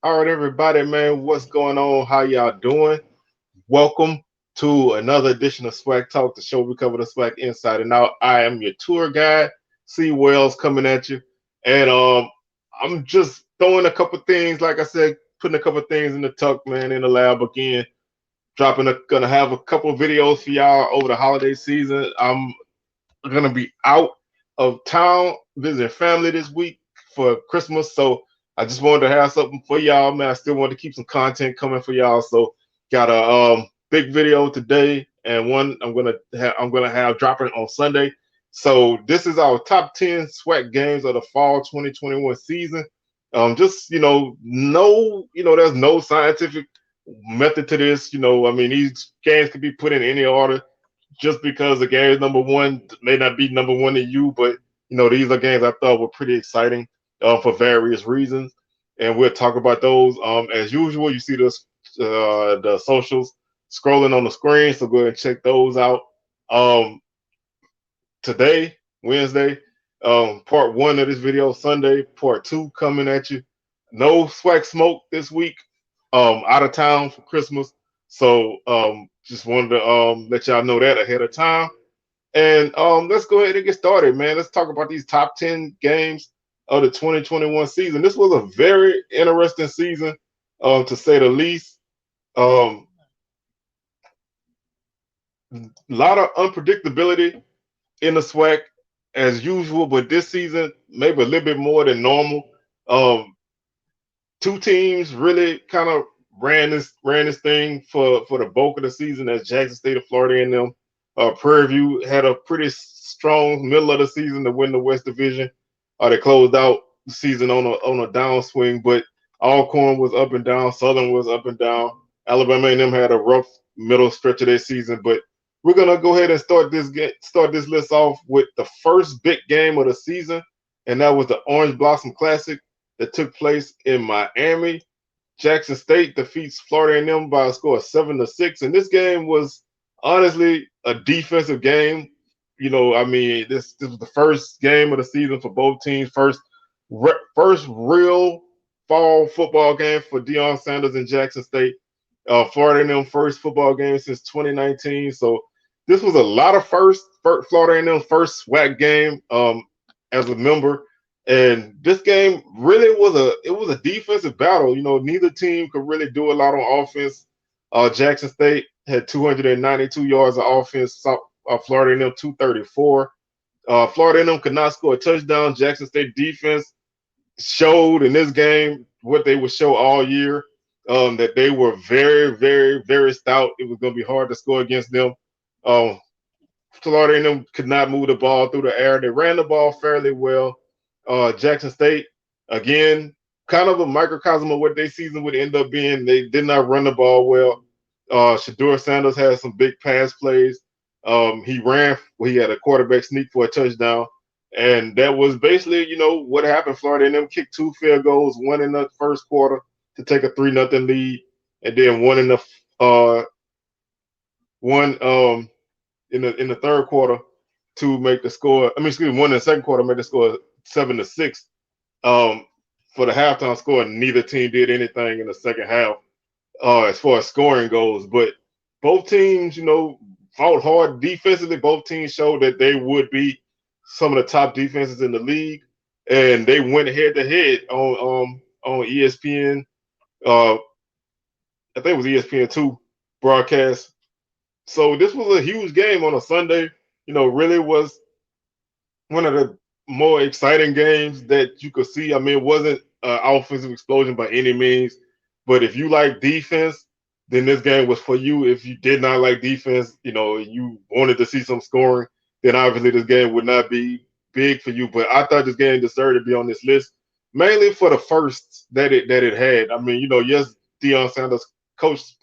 All right, everybody, man, what's going on? How y'all doing? Welcome to another edition of SWAC Talk, the show we cover the SWAC inside and out. I am your tour guide, C. Wells, coming at you, and I'm just throwing a couple things, like I said, putting a couple things in the tuck, man, in the lab again. Gonna have a couple videos for y'all over the holiday season. I'm gonna be out of town visiting family this week for Christmas, so I just wanted to have something for y'all, man. I still want to keep some content coming for y'all, so got a big video today and one I'm gonna have dropping on Sunday. So this is our top 10 SWAC games of the fall 2021 season. Just there's no scientific method to this. I mean, these games can be put in any order just because the game is number one may not be number one to you, but these are games I thought were pretty exciting for various reasons, and we'll talk about those. As usual, you see the socials scrolling on the screen, so go ahead and check those out. Um, Today, Wednesday, part one of this video, Sunday, part two coming at you. No swag smoke this week. Out of town for Christmas, so just wanted to let y'all know that ahead of time. And let's go ahead and get started, man. Let's talk about these top 10 games of the 2021 season. This was a very interesting season, to say the least. Um, a lot of unpredictability in the SWAC as usual, but this season maybe a little bit more than normal. Um, Two teams really kind of ran this thing for the bulk of the season as Jackson State of Florida and them. Prairie View had a pretty strong middle of the season to win the West Division. They closed out the season on a downswing, but Alcorn was up and down, Southern was up and down. Alabama and them had a rough middle stretch of their season, but we're gonna go ahead and start this list off with the first big game of the season, and that was the Orange Blossom Classic that took place in Miami. Jackson State defeats Florida A&M by a score of 7-6, and this game was honestly a defensive game. I mean, this was the first game of the season for both teams. First real fall football game for Deion Sanders and Jackson State. Florida A&M first football game since 2019. So this was a lot of Florida A&M first SWAC game as a member. And this game really was a defensive battle. Neither team could really do a lot on offense. Jackson State had 292 yards of offense. Florida A&M 234. Florida A&M could not score a touchdown. Jackson State defense showed in this game what they would show all year, that they were very, very, very stout. It was going to be hard to score against them. Um, Florida A&M could not move the ball through the air. They ran the ball fairly well. Jackson State, again, kind of a microcosm of what their season would end up being. They did not run the ball well. Shedeur Sanders had some big pass plays. He had a quarterback sneak for a touchdown. And that was basically, what happened. Florida A&M kicked two field goals, one in the first quarter to take a 3-0 lead, and then one in the one in the third quarter to make the score. I mean, excuse me, one in the second quarter made the score 7-6. For the halftime score, neither team did anything in the second half as far as scoring goes. But both teams, fought hard defensively. Both teams showed that they would be some of the top defenses in the league, and they went head to head on ESPN. I think it was ESPN2 broadcast. So this was a huge game on a Sunday. Really was one of the more exciting games that you could see. I mean, it wasn't an offensive explosion by any means, but if you like defense, then this game was for you. If you did not like defense, you wanted to see some scoring, then obviously this game would not be big for you. But I thought this game deserved to be on this list, mainly for the firsts that it had. I mean, yes, Deion Sanders coached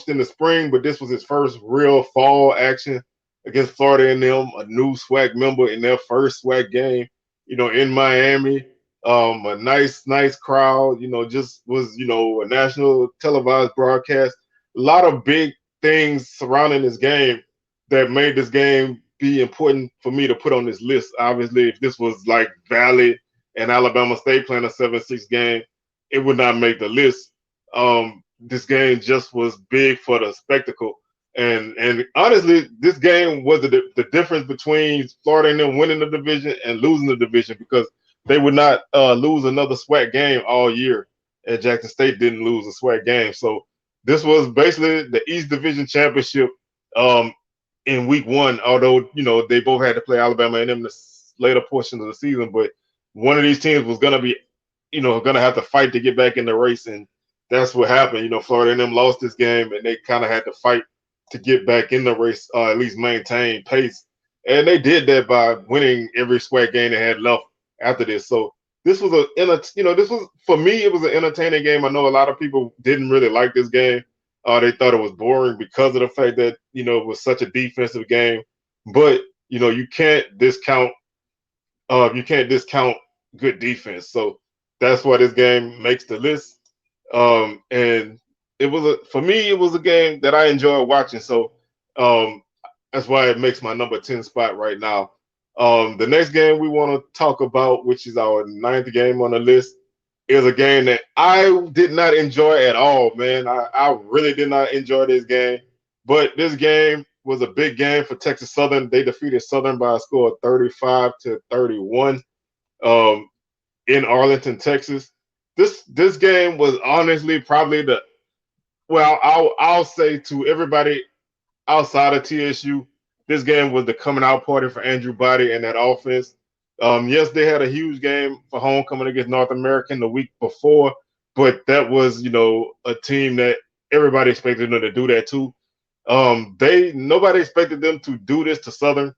in the spring, but this was his first real fall action against Florida A&M, a new SWAC member in their first SWAC game, in Miami. A nice crowd, just was, a national televised broadcast. A lot of big things surrounding this game that made this game be important for me to put on this list. Obviously, if this was like Valley and Alabama State playing a 7-6 game, it would not make the list. This game just was big for the spectacle. And honestly, this game was the difference between Florida and them winning the division and losing the division, because they would not lose another SWAC game all year, and Jackson State didn't lose a SWAC game. So this was basically the East Division Championship um, in week one, although they both had to play Alabama and them the later portion of the season, but one of these teams was going to be going to have to fight to get back in the race, and that's what happened. Florida and them lost this game, and they kind of had to fight to get back in the race, at least maintain pace, and they did that by winning every SWAC game they had left after this. So this was this was, for me, it was an entertaining game. I know a lot of people didn't really like this game. They thought it was boring because of the fact that it was such a defensive game, but you can't discount good defense. So that's why this game makes the list. And for me, it was a game that I enjoyed watching. So that's why it makes my number 10 spot right now. The next game we want to talk about, which is our 9th game on the list, is a game that I did not enjoy at all, man. I really did not enjoy this game. But this game was a big game for Texas Southern. They defeated Southern by a score of 35-31 in Arlington, Texas. This game was honestly probably I'll say to everybody outside of TSU, this game was the coming out party for Andrew Body and that offense. Yes, they had a huge game for homecoming against North American the week before, but that was, a team that everybody expected them to do that too. Nobody expected them to do this to Southern.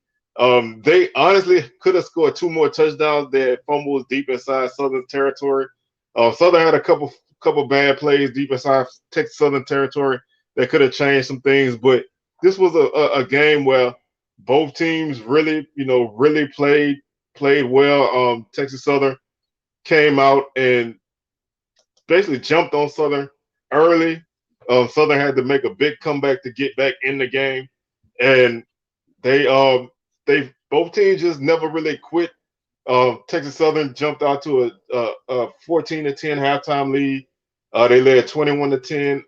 They honestly could have scored 2 more touchdowns. They had fumbles deep inside Southern territory. Southern had a couple bad plays deep inside Texas Southern territory that could have changed some things, but this was a game where both teams really played well. Texas Southern came out and basically jumped on Southern early. Southern had to make a big comeback to get back in the game, and they both teams just never really quit. Texas Southern jumped out to a 14-10 halftime lead. They led 21-10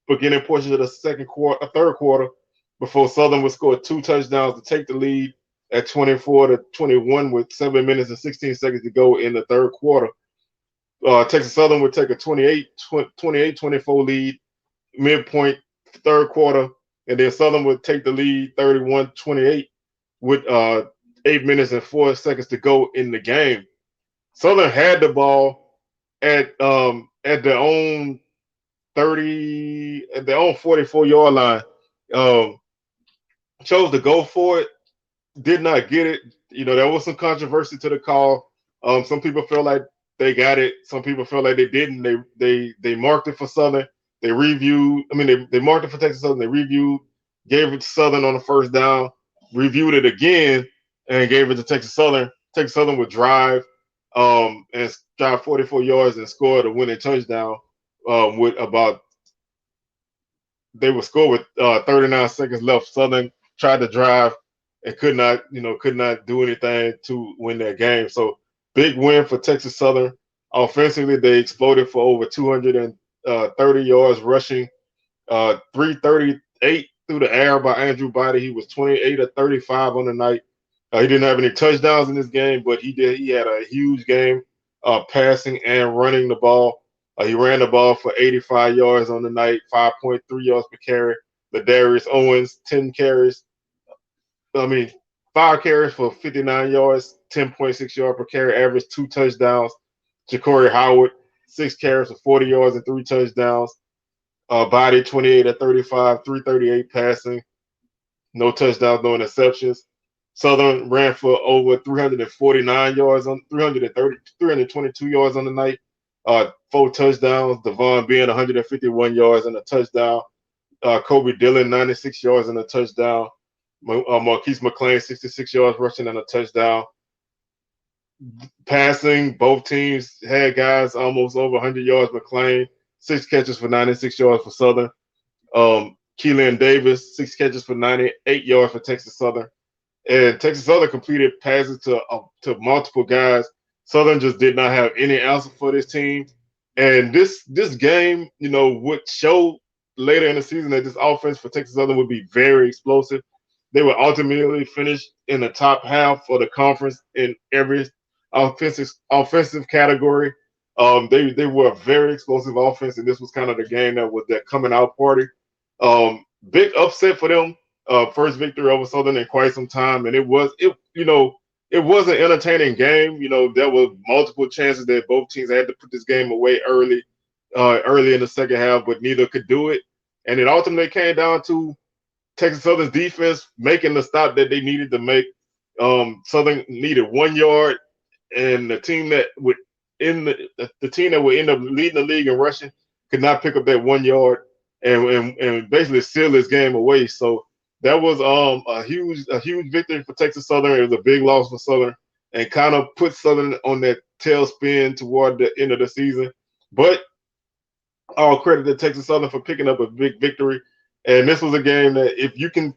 beginning portion of the third quarter, before Southern would score 2 touchdowns to take the lead at 24-21 with 7 minutes and 16 seconds to go in the third quarter. Texas Southern would take a 28-24 lead midpoint third quarter, and then Southern would take the lead 31-28 with 8 minutes and 4 seconds to go in the game. Southern had the ball at their own 44-yard line. Chose to go for it, did not get it. There was some controversy to the call. Some people feel like they got it. Some people feel like they didn't. They marked it for Southern. They reviewed. They marked it for Texas Southern. They reviewed, gave it to Southern on the first down, reviewed it again, and gave it to Texas Southern. Texas Southern would drive and drive 44 yards and score the winning touchdown with they would score with 39 seconds left. Southern tried to drive and could not do anything to win that game. So big win for Texas Southern. Offensively, they exploded for over 230 yards rushing, 338 through the air by Andrew Body. He was 28 of 35 on the night. He didn't have any touchdowns in this game, but he had a huge game passing and running the ball. He ran the ball for 85 yards on the night, 5.3 yards per carry. Ladarius Owens, 5 carries for 59 yards, 10.6 yards per carry, average 2 touchdowns. Ja'Cory Howard, 6 carries for 40 yards and 3 touchdowns. Body 28 of 35, 338 passing, no touchdowns, no interceptions. Southern ran for over 349 yards 322 yards on the night. 4 touchdowns. Devon being 151 yards and a touchdown. Kobe Dillon 96 yards and a touchdown. Marquise McClain 66 yards rushing and a touchdown. Passing, both teams had guys almost over 100 yards. McClain 6 catches for 96 yards for Southern. Keelan Davis 6 catches for 98 yards for Texas Southern. And Texas Southern completed passes to multiple guys. Southern just did not have any answer for this team. And this game, would show later in the season that this offense for Texas Southern would be very explosive. They would ultimately finish in the top half of the conference in every offensive category. They were a very explosive offense, and this was kind of the game that was their coming out party. Big upset for them. First victory over Southern in quite some time, and it was an entertaining game. There were multiple chances that both teams had to put this game away early in the second half, but neither could do it. And it ultimately came down to Texas Southern's defense making the stop that they needed to make. Southern needed 1 yard, and the team that would the team that would end up leading the league in rushing could not pick up that 1 yard and basically seal this game away. So that was a huge victory for Texas Southern. It was a big loss for Southern and kind of put Southern on that tailspin toward the end of the season. But all credit to Texas Southern for picking up a big victory. And this was a game that if you can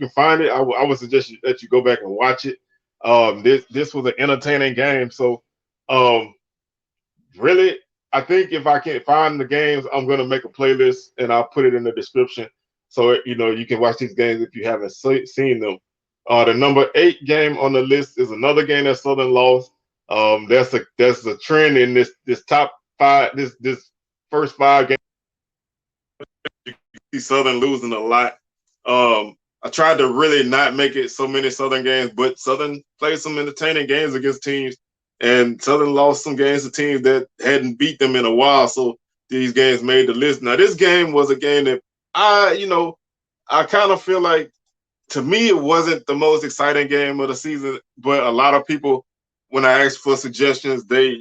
find it, I would suggest that you go back and watch it. This was an entertaining game. So really, I think if I can find the games, I'm going to make a playlist and I'll put it in the description. So, you can watch these games if you haven't seen them. The number 8 game on the list is another game that Southern lost. That's a trend in this top 5, this first 5 games. You see Southern losing a lot. I tried to really not make it so many Southern games, but Southern played some entertaining games against teams, and Southern lost some games to teams that hadn't beat them in a while. So these games made the list. Now, this game was a game that I kind of feel like, to me, it wasn't the most exciting game of the season, but a lot of people, when I asked for suggestions, they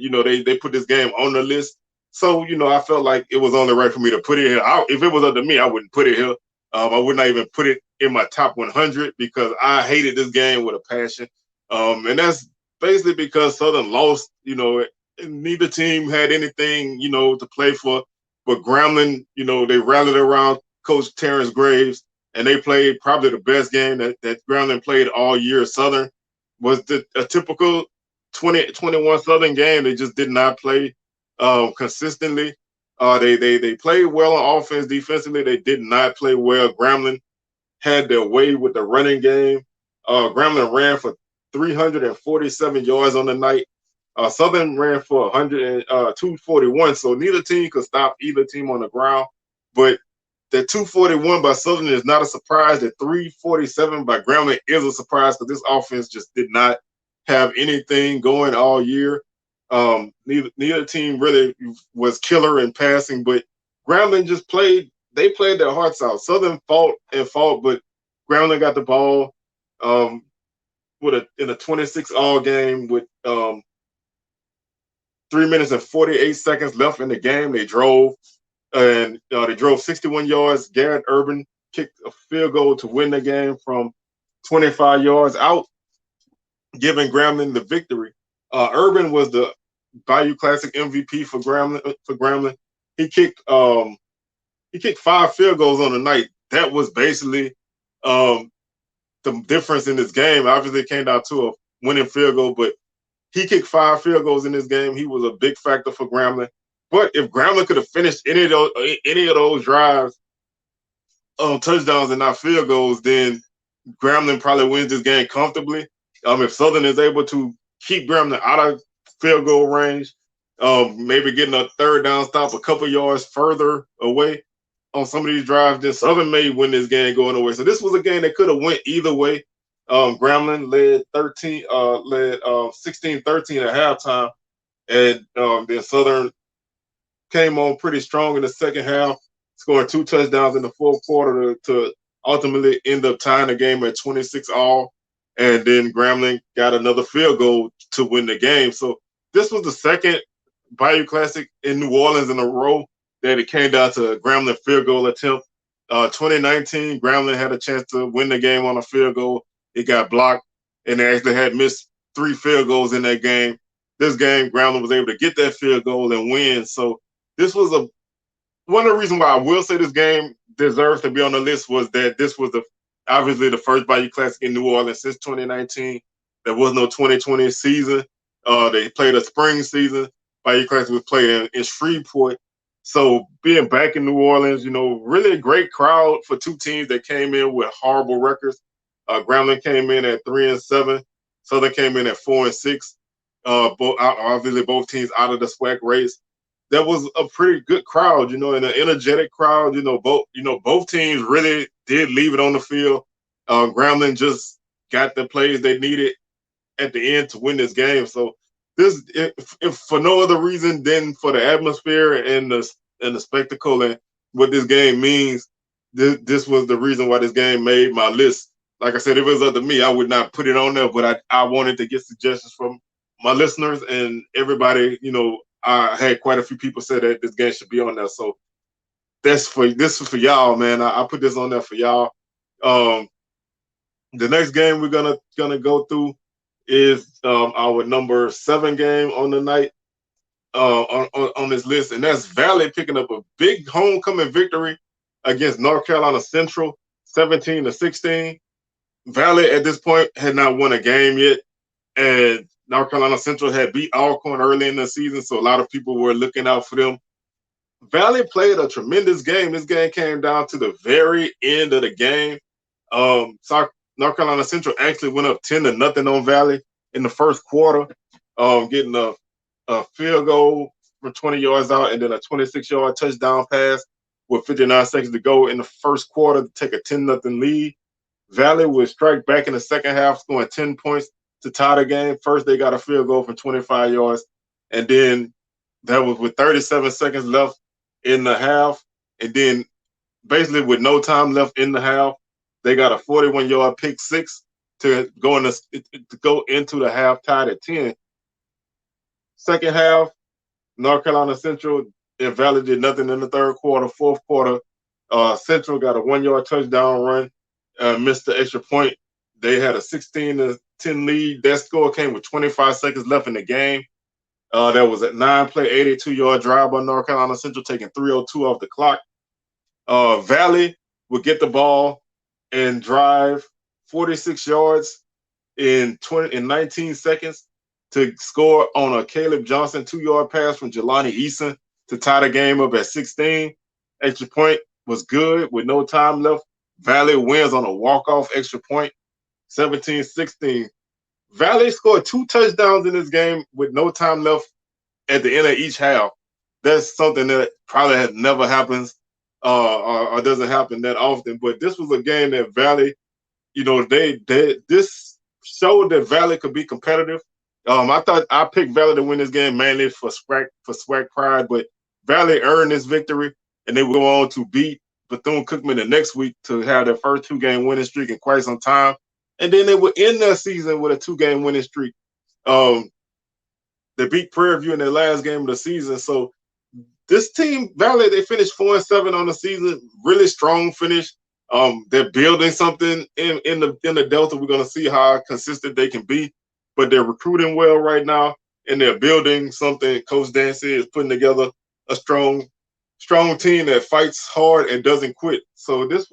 put this game on the list. So, I felt like it was only right for me to put it here. If it was up to me, I wouldn't put it here. I would not even put it in my top 100 because I hated this game with a passion. And that's basically because Southern lost, neither team had anything, to play for. But Grambling, they rallied around Coach Terrence Graves, and they played probably the best game that Grambling played all year. Southern was a typical 20-21 Southern game. They just did not play consistently. They played well on offense. Defensively, they did not play well. Grambling had their way with the running game. Grambling ran for 347 yards on the night. Southern ran for 241, so neither team could stop either team on the ground. But the 241 by Southern is not a surprise. The 347 by Grambling is a surprise because this offense just did not have anything going all year. Neither team really was killer in passing, but Grambling just played. They played their hearts out. Southern fought, but Grambling got the ball in a 26-all game with 3 minutes and 48 seconds left in the game. They drove 61 yards. Garrett Urban kicked a field goal to win the game from 25 yards out, giving Grambling the victory. Urban was the Bayou Classic MVP for Grambling. He kicked 5 field goals on the night. That was basically the difference in this game. Obviously, it came down to a winning field goal, but he kicked 5 field goals in this game. He was a big factor for Grambling. But if Grambling could have finished any of those drives on touchdowns and not field goals, then Grambling probably wins this game comfortably. If Southern is able to keep Grambling out of field goal range, maybe getting a third down stop a couple yards further away on some of these drives, then Southern may win this game going away. So this was a game that could have went either way. Grambling led 16-13 at halftime, and then Southern came on pretty strong in the second half, scoring 2 touchdowns in the fourth quarter to ultimately end up tying the game at 26-all. And then Grambling got another field goal to win the game. So this was the second Bayou Classic in New Orleans in a row that it came down to a Grambling field goal attempt. 2019, Grambling had a chance to win the game on a field goal. It got blocked, and they actually had missed 3 field goals in that game. This game, Grambling was able to get that field goal and win. So this was one of the reasons why I will say this game deserves to be on the list was that this was obviously the first Bayou Classic in New Orleans since 2019. There was no 2020 season. They played a spring season. Bayou Classic was played in Shreveport. So being back in New Orleans, really a great crowd for two teams that came in with horrible records. Grambling came in at 3-7. Southern came in at 4-6. Obviously both teams out of the SWAC race. That was a pretty good crowd, and an energetic crowd. Both teams really did leave it on the field. Grambling just got the plays they needed at the end to win this game. So this, if for no other reason than for the atmosphere and the spectacle and what this game means, this was the reason why this game made my list. Like I said, if it was up to me, I would not put it on there, but I wanted to get suggestions from my listeners and everybody. I had quite a few people say that this game should be on there. So this is for y'all, man. I put this on there for y'all. The next game we're gonna go through is our number 7 game on the night on this list, and that's Valley picking up a big homecoming victory against North Carolina Central, 17-16. Valley at this point had not won a game yet, and North Carolina Central had beat Alcorn early in the season, so a lot of people were looking out for them. Valley played a tremendous game. This game came down to the very end of the game. North Carolina Central actually went up 10-0 on Valley in the first quarter, getting a field goal from 20 yards out and then a 26-yard touchdown pass with 59 seconds to go in the first quarter to take a 10-0 lead. Valley would strike back in the second half, scoring 10 points to tie the game. First, they got a field goal from 25 yards, and then that was with 37 seconds left in the half, and then basically with no time left in the half, they got a 41-yard pick six to go into the half tied at 10. Second half, North Carolina Central and Valley did nothing in the third quarter. Fourth quarter, Central got a 1-yard touchdown run, missed the extra point. They had a 16-10 lead. That score came with 25 seconds left in the game. There was a 9-play, 82-yard drive by North Carolina Central, taking 3:02 off the clock. Valley would get the ball and drive 46 yards in 19 seconds to score on a Caleb Johnson 2-yard pass from Jelani Eason to tie the game up at 16. Extra point was good with no time left. Valley wins on a walk-off extra point, 17-16. Valley scored 2 touchdowns in this game with no time left at the end of each half. That's something that probably never happens or doesn't happen that often. But this was a game that Valley, this showed that Valley could be competitive. I thought I picked Valley to win this game mainly for SWAC pride, but Valley earned this victory, and they will go on to beat Bethune-Cookman the next week to have their first 2-game winning streak in quite some time. And then they would end their season with a 2-game winning streak. They beat Prairie View in their last game of the season. So this team, Valley, they finished 4-7 on the season. Really strong finish. They're building something in the Delta. We're going to see how consistent they can be. But they're recruiting well right now, and they're building something. Coach Dancy is putting together a strong team that fights hard and doesn't quit. So this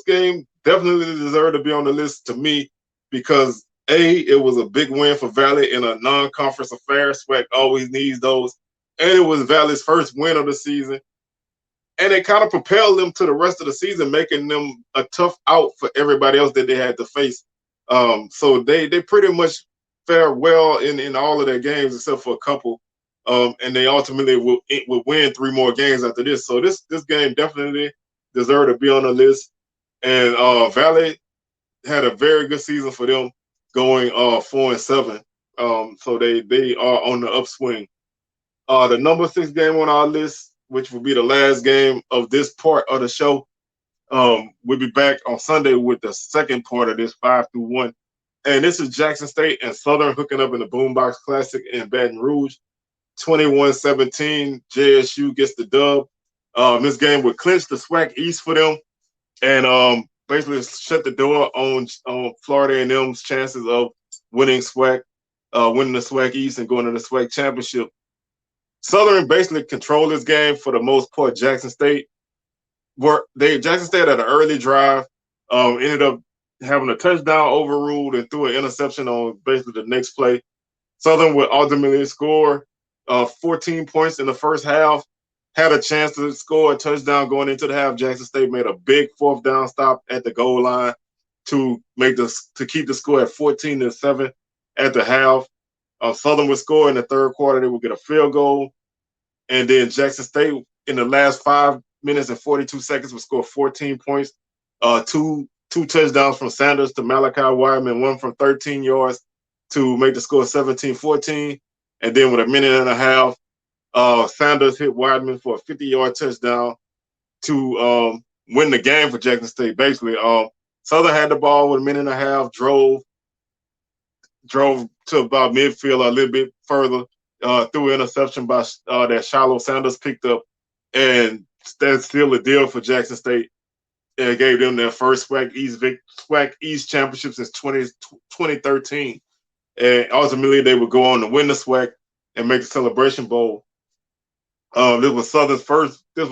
game definitely deserved to be on the list to me because it was a big win for Valley in a non-conference affair. SWAC always needs those, and it was Valley's first win of the season, and it kind of propelled them to the rest of the season, making them a tough out for everybody else that they had to face. So they pretty much fared well in all of their games except for a couple. And they ultimately will win 3 more games after this. So this game definitely deserved to be on the list. And Valley had a very good season for them, going 4-7. So they are on the upswing. The number 6 game on our list, which will be the last game of this part of the show, we'll be back on Sunday with the second part of this 5-1. And this is Jackson State and Southern hooking up in the Boombox Classic in Baton Rouge. 21-17, JSU gets the dub. This game would clinch the SWAC East for them and basically shut the door on Florida A&M's chances of winning the SWAC East and going to the SWAC championship. Southern basically controlled this game for the most part. Jackson State Jackson State had an early drive, ended up having a touchdown overruled and threw an interception on basically the next play. Southern would ultimately score 14 points in the first half, had a chance to score a touchdown going into the half. Jackson State made a big fourth down stop at the goal line to keep the score at 14-7 at the half. Southern would score in the third quarter. They would get a field goal, and then Jackson State in the last 5 minutes and 42 seconds would score 14 points. Two touchdowns from Sanders to Malachi Wideman, one from 13 yards to make the score 17-14. And then with a minute and a half, Sanders hit Wideman for a 50-yard touchdown to win the game for Jackson State. Basically, Southern had the ball with a minute and a half, drove to about midfield a little bit further, threw an interception by that Shiloh Sanders picked up, and that's still a deal for Jackson State. It gave them their first SWAC East championship since 2013. And ultimately, they would go on to win the SWAC and make the Celebration Bowl. This was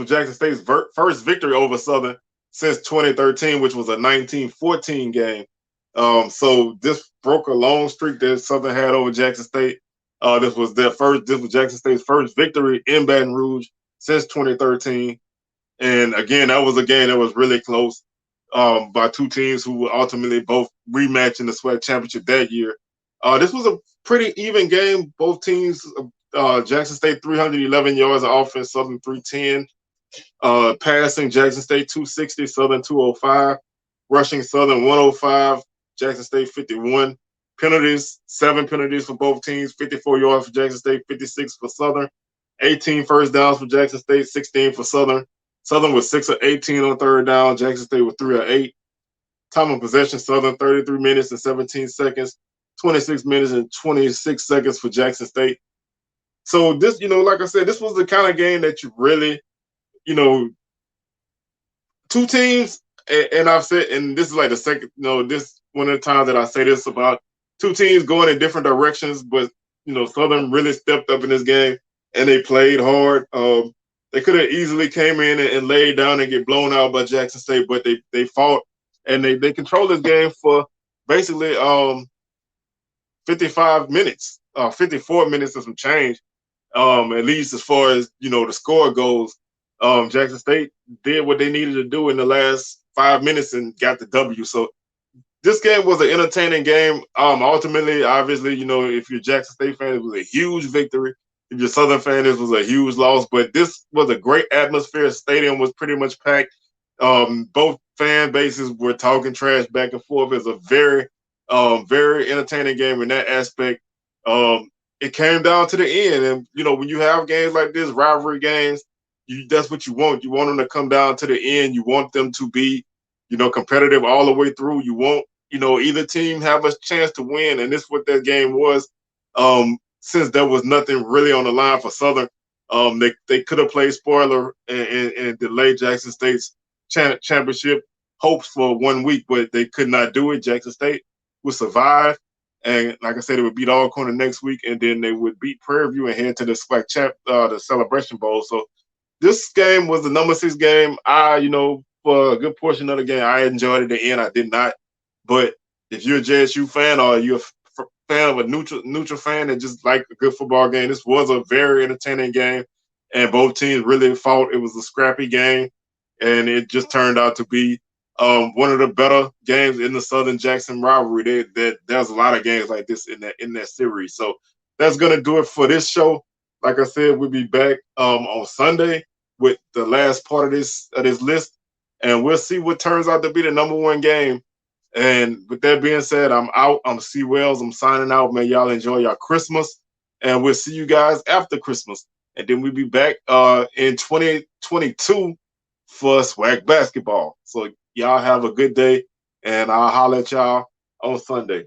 Jackson State's first victory over Southern since 2013, which was a 19-14 game. So this broke a long streak that Southern had over Jackson State. This was Jackson State's first victory in Baton Rouge since 2013. And again, that was a game that was really close by two teams who would ultimately both rematch in the SWAC championship that year. This was a pretty even game. Both teams, Jackson State 311 yards of offense, Southern 310. Passing, Jackson State 260, Southern 205. Rushing, Southern 105, Jackson State 51. Penalties, 7 penalties for both teams, 54 yards for Jackson State, 56 for Southern. 18 first downs for Jackson State, 16 for Southern. Southern was 6 of 18 on third down. Jackson State was 3 of 8. Time of possession, Southern 33 minutes and 17 seconds, 26 minutes and 26 seconds for Jackson State. So this, like I said, this was the kind of game that you really, two teams, and I've said, and this is like the second, this one of the times that I say this about two teams going in different directions, but Southern really stepped up in this game and they played hard. They could have easily came in and laid down and get blown out by Jackson State, but they fought and they controlled this game for basically 55 minutes, 54 minutes and some change, at least as far as the score goes. Jackson State did what they needed to do in the last 5 minutes and got the W. So this game was an entertaining game. Ultimately, obviously, if you're a Jackson State fan, it was a huge victory. If you're a Southern fan, this was a huge loss. But this was a great atmosphere. The stadium was pretty much packed. Both fan bases were talking trash back and forth. It was a very, very entertaining game in that aspect. It came down to the end. And, when you have games like this, rivalry games, that's what you want. You want them to come down to the end. You want them to be, competitive all the way through. You want, either team have a chance to win. And this is what that game was. Since there was nothing really on the line for Southern, they could have played spoiler and delayed Jackson State's championship hopes for 1 week, but they could not do it. Jackson State would survive. And like I said, it would beat Alcorn next week, and then they would beat Prairie View and head to the SWAC the Celebration Bowl. So this game was the number 6 game. For a good portion of the game, I enjoyed it. At the end, I did not. But if you're a JSU fan or you're a fan of a neutral fan that just like a good football game, this was a very entertaining game, and both teams really fought. It was a scrappy game, and it just turned out to be one of the better games in the Southern Jackson rivalry. There's a lot of games like this in that series. So that's gonna do it for this show. Like I said, we'll be back on Sunday with the last part of this list, and we'll see what turns out to be the number 1 game. And with that being said, I'm out. I'm C. Wells. I'm signing out. May y'all enjoy your Christmas, and we'll see you guys after Christmas. And then we'll be back in 2022 for SWAC basketball. So y'all have a good day, and I'll holler at y'all on Sunday.